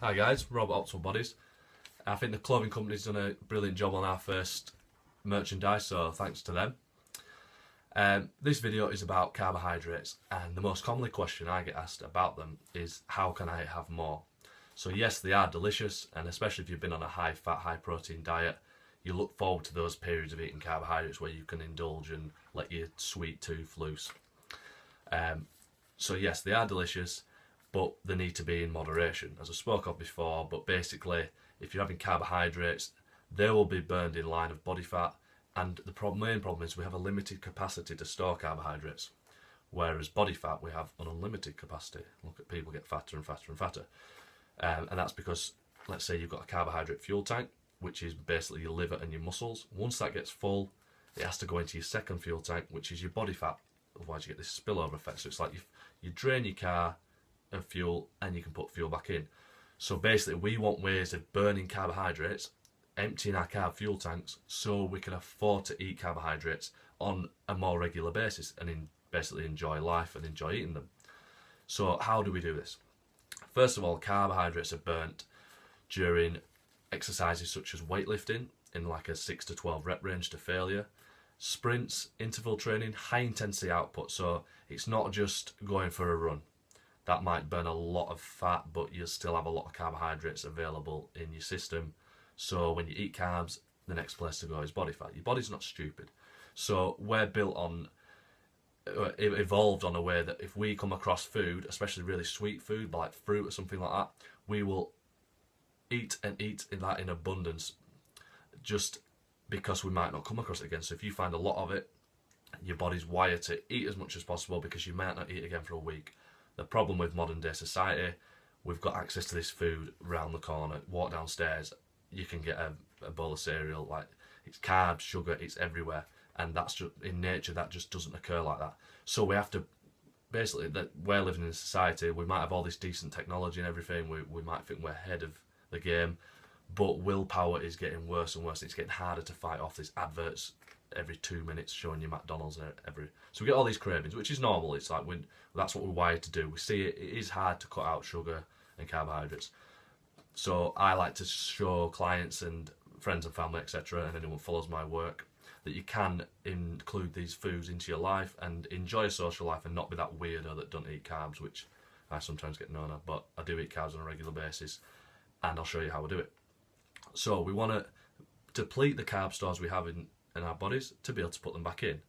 Hi guys, Rob at Optimal Bodies. I think the clothing company's done a brilliant job on our first merchandise, so thanks to them. This video is about carbohydrates, and the most commonly question I get asked about them is how can I have more? So yes, they are delicious, and especially if you've been on a high fat, high protein diet, you look forward to those periods of eating carbohydrates where you can indulge and let your sweet tooth loose. So yes, they are delicious, but they need to be in moderation, as I spoke of before. But basically, if you're having carbohydrates, they will be burned in line of body fat, and the main problem is we have a limited capacity to store carbohydrates, whereas body fat, we have an unlimited capacity. Look at people get fatter and fatter and fatter. And that's because, let's say you've got a carbohydrate fuel tank, which is basically your liver and your muscles. Once that gets full, it has to go into your second fuel tank, which is your body fat. Otherwise you get this spillover effect. So it's like you drain your car of fuel and you can put fuel back in. So basically we want ways of burning carbohydrates, emptying our carb fuel tanks, so we can afford to eat carbohydrates on a more regular basis and basically enjoy life and enjoy eating them. So how do we do this? First of all, carbohydrates are burnt during exercises such as weightlifting in like a 6 to 12 rep range to failure, sprints, interval training, high intensity output. So it's not just going for a run. That might burn a lot of fat, but you'll still have a lot of carbohydrates available in your system. So when you eat carbs, the next place to go is body fat. Your body's not stupid. So we're built on, evolved on a way that if we come across food, especially really sweet food like fruit or something like that, we will eat and eat that in abundance, just because we might not come across it again. So if you find a lot of it, your body's wired to eat as much as possible because you might not eat again for a week. The problem with modern day society, we've got access to this food round the corner. Walk downstairs, you can get a bowl of cereal. Like, it's carbs, sugar, it's everywhere, and that's just in nature. That just doesn't occur like that. So we have to basically, that we're living in a society. We might have all this decent technology and everything. We might think we're ahead of the game, but willpower is getting worse and worse. It's getting harder to fight off. These adverts every 2 minutes showing you McDonald's so we get all these cravings, which is normal. It's like that's what we're wired to do. We see it is hard to cut out sugar and carbohydrates. So I like to show clients and friends and family, etc., and anyone who follows my work, that you can include these foods into your life and enjoy a social life and not be that weirdo that don't eat carbs, which I sometimes get known of. But I do eat carbs on a regular basis, and I'll show you how I do it. So we want to deplete the carb stores we have in our bodies to be able to put them back in.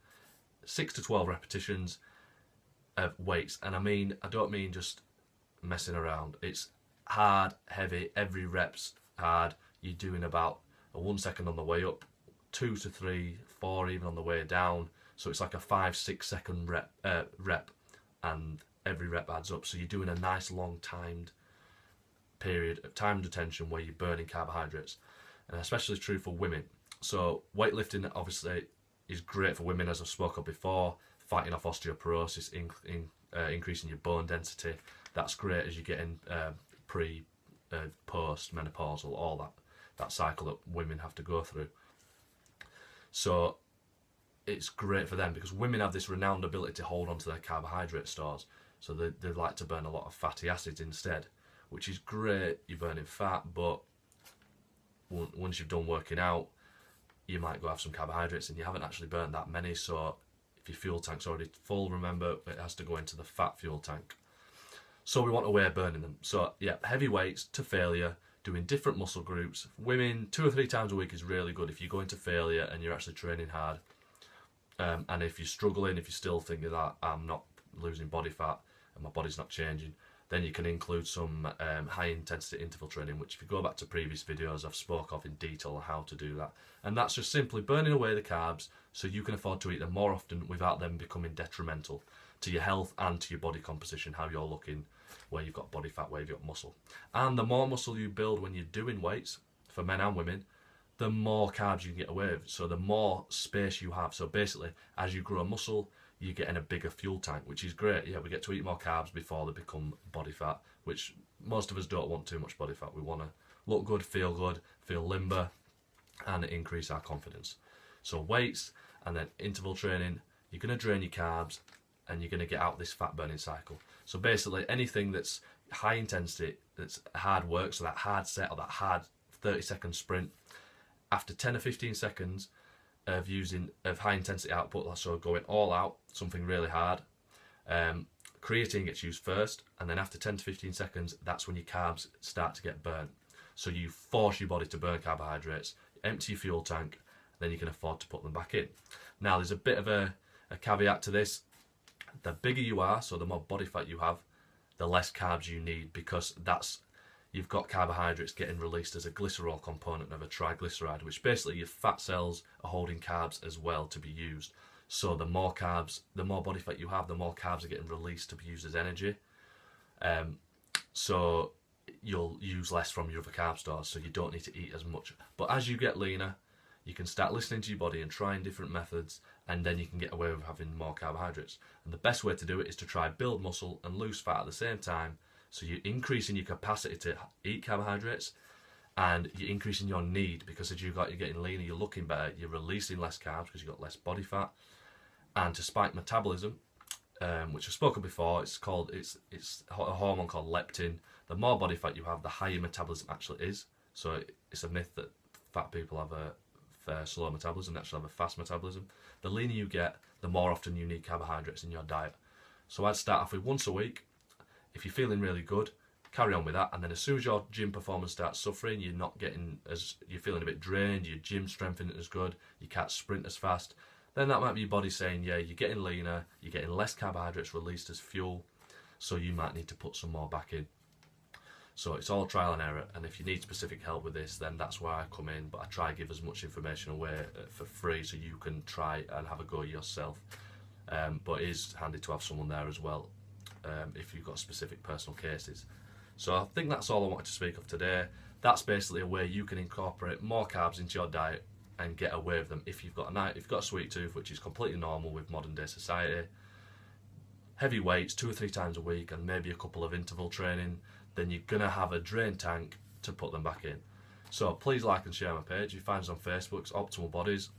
6 to 12 repetitions of weights, and I don't mean just messing around. It's hard, heavy, every rep's hard. You're doing about a 1 second on the way up, 2 to 3, 4 even on the way down. So it's like a 5-6 second rep, and every rep adds up. So you're doing a nice long timed period of timed attention where you're burning carbohydrates, and especially true for women. So weightlifting obviously is great for women, as I spoke of before, fighting off osteoporosis, increasing your bone density. That's great as you're getting post menopausal, all that cycle that women have to go through. So it's great for them because women have this renowned ability to hold on to their carbohydrate stores. So they like to burn a lot of fatty acids instead, which is great. You're burning fat, but once you've done working out, you might go have some carbohydrates and you haven't actually burnt that many. So if your fuel tank's already full, remember, it has to go into the fat fuel tank. So we want a way of burning them. So yeah, heavy weights to failure, doing different muscle groups. Women, 2 or 3 times a week is really good if you go into failure and you're actually training hard. And if you're struggling, if you're still thinking that I'm not losing body fat and my body's not changing, then you can include some high intensity interval training, which if you go back to previous videos, I've spoke of in detail on how to do that. And that's just simply burning away the carbs so you can afford to eat them more often without them becoming detrimental to your health and to your body composition, how you're looking, where you've got body fat, where you've got muscle. And the more muscle you build when you're doing weights, for men and women, the more carbs you can get away with. So the more space you have. So basically, as you grow muscle, you're getting a bigger fuel tank, which is great. Yeah, we get to eat more carbs before they become body fat, which most of us don't want too much body fat. We want to look good, feel limber, and increase our confidence. So weights and then interval training, you're going to drain your carbs and you're going to get out this fat burning cycle. So basically anything that's high intensity it's hard work, so that hard set or that hard 30-second sprint, after 10 or 15 seconds of high intensity output, so going all out, something really hard, creatine gets used first, and then after 10 to 15 seconds, that's when your carbs start to get burnt. So you force your body to burn carbohydrates, empty your fuel tank, then you can afford to put them back in. Now there's a bit of a caveat to this. The bigger you are, so the more body fat you have, the less carbs you need, because you've got carbohydrates getting released as a glycerol component of a triglyceride, which basically your fat cells are holding carbs as well to be used. So the more carbs, the more body fat you have, the more carbs are getting released to be used as energy. So you'll use less from your other carb stores, so you don't need to eat as much. But as you get leaner, you can start listening to your body and trying different methods, and then you can get away with having more carbohydrates. And the best way to do it is to try build muscle and lose fat at the same time. So you're increasing your capacity to eat carbohydrates, and you're increasing your need, because as you're getting leaner, you're looking better, you're releasing less carbs because you've got less body fat. And to spike metabolism, which I've spoken before, it's a hormone called leptin. The more body fat you have, the higher metabolism actually is. So it's a myth that fat people have a slow metabolism, they actually have a fast metabolism. The leaner you get, the more often you need carbohydrates in your diet. So I'd start off with once a week. If you're feeling really good, carry on with that, and then as soon as your gym performance starts suffering, you're feeling a bit drained, your gym strength isn't as good, you can't sprint as fast, then that might be your body saying, yeah, you're getting leaner, you're getting less carbohydrates released as fuel, so you might need to put some more back in. So it's all trial and error, and if you need specific help with this, then that's where I come in, but I try to give as much information away for free so you can try and have a go yourself. But it is handy to have someone there as well, if you've got specific personal cases. So I think that's all I wanted to speak of today. That's basically a way you can incorporate more carbs into your diet and get away with them. If you've got a sweet tooth, which is completely normal with modern day society, heavy weights 2 or 3 times a week, and maybe a couple of interval training, then you're going to have a drain tank to put them back in. So please like and share my page. You find us on Facebook, it's Optimal Bodies.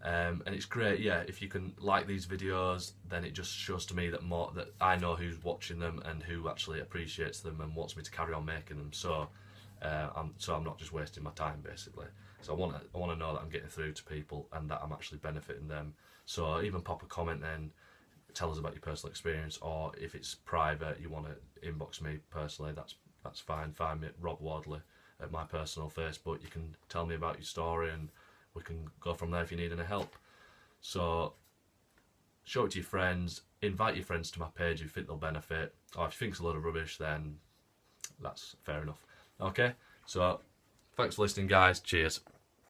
And it's great, yeah, if you can like these videos, then it just shows to me that I know who's watching them and who actually appreciates them and wants me to carry on making them. So I'm not just wasting my time, basically. So I want to know that I'm getting through to people and that I'm actually benefiting them. So even pop a comment and tell us about your personal experience, or if it's private, you want to inbox me personally, that's fine. Find me at Rob Wardley at my personal Facebook. You can tell me about your story and we can go from there if you need any help. So show it to your friends, invite your friends to my page if you think they'll benefit, or if you think it's a load of rubbish, then that's fair enough. Okay, so thanks for listening, guys. Cheers.